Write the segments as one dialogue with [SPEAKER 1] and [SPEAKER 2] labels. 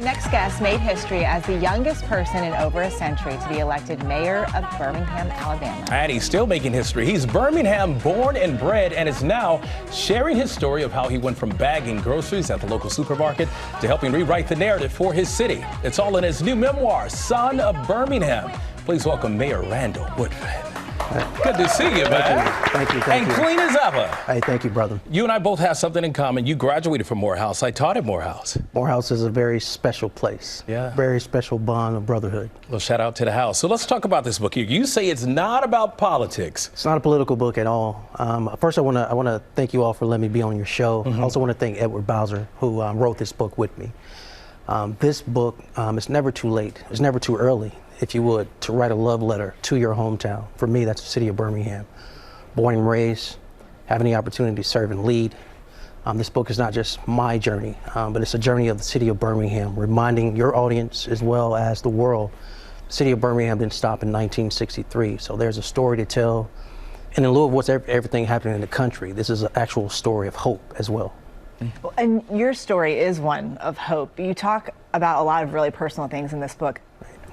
[SPEAKER 1] Our next guest made history as the youngest person in over a century to be elected mayor of Birmingham, Alabama.
[SPEAKER 2] And he's still making history. He's Birmingham born and bred and is now sharing his story of how he went from bagging groceries at the local supermarket to helping rewrite the narrative for his city. It's all in his new memoir, Son of Birmingham. Please welcome Mayor Randall Woodfin. Good to see you, man.
[SPEAKER 3] Thank you.
[SPEAKER 2] And clean as ever.
[SPEAKER 3] Hey, thank you, brother.
[SPEAKER 2] You and I both have something in common. You graduated from Morehouse. I taught at Morehouse.
[SPEAKER 3] Morehouse is a very special place.
[SPEAKER 2] Yeah.
[SPEAKER 3] Very special bond of brotherhood.
[SPEAKER 2] Well, shout out to the house. So let's talk about this book here. You say it's not about politics.
[SPEAKER 3] It's not a political book at all. First, I want to thank you all for letting me be on your show. I also want to thank Edward Bowser, who wrote this book with me. This book, it's never too late. It's never too early, if you would, to write a love letter to your hometown. For me, that's the city of Birmingham. Born and raised, having the opportunity to serve and lead. This book is not just my journey, but it's a journey of the city of Birmingham, reminding your audience as well as the world. The city of Birmingham didn't stop in 1963, so there's a story to tell. And in lieu of what's everything happening in the country, this is an actual story of hope as well.
[SPEAKER 1] And your story is one of hope. You talk about a lot of really personal things in this book,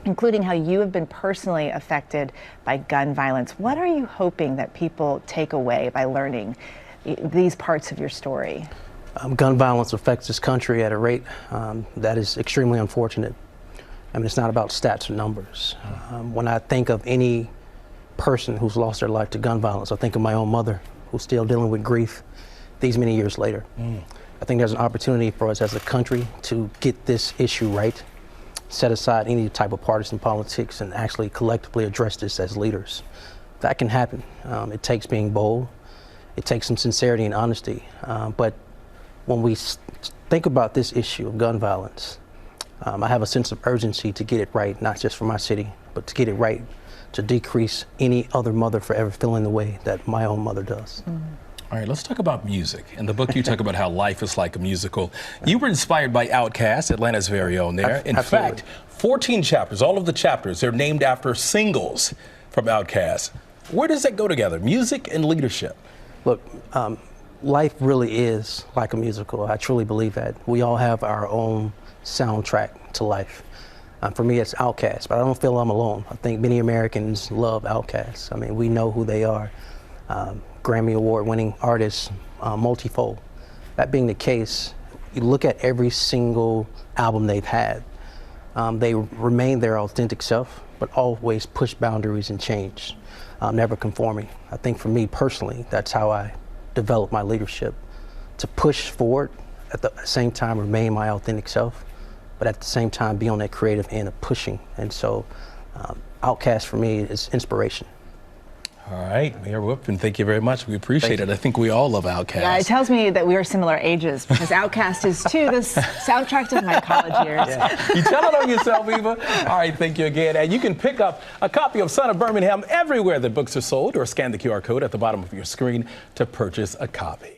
[SPEAKER 1] including how you have been personally affected by gun violence. What are you hoping that people take away by learning these parts of your story?
[SPEAKER 3] Gun violence affects this country at a rate that is extremely unfortunate. I mean, it's not about stats or numbers. When I think of any person who's lost their life to gun violence, I think of my own mother, who's still dealing with grief these many years later. I think there's an opportunity for us as a country to get this issue right, set aside any type of partisan politics, and actually collectively address this as leaders. That can happen. It takes being bold. It takes some sincerity and honesty. But when we think about this issue of gun violence, I have a sense of urgency to get it right, not just for my city, but to get it right, to decrease any other mother forever feeling the way that my own mother does.
[SPEAKER 2] All right, let's talk about music. In the book, you talk about how life is like a musical. You were inspired by Outkast, Atlanta's very own there. In fact, 14 chapters, all of the chapters, they're named after singles from Outkast. Where does that go together, music and leadership?
[SPEAKER 3] Look, life really is like a musical. I truly believe that. We all have our own soundtrack to life. For me, it's Outkast, but I don't feel I'm alone. I think many Americans love Outkast. I mean, we know who they are. Grammy Award-winning artists, multifold. That being the case, you look at every single album they've had. They remain their authentic self, but always push boundaries and change, never conforming. I think for me personally, that's how I develop my leadership, to push forward, at the same time remain my authentic self, but at the same time be on that creative end of pushing. And so Outkast for me is inspiration.
[SPEAKER 2] All right, Mayor Woodfin, thank you very much. We appreciate it. I think we all love Outkast.
[SPEAKER 1] Yeah, it tells me that we are similar ages, because Outkast is too the soundtrack of my college years.
[SPEAKER 2] Yeah. You tell it on yourself, Eva. All right, thank you again. And you can pick up a copy of Son of Birmingham everywhere that books are sold, or scan the QR code at the bottom of your screen to purchase a copy.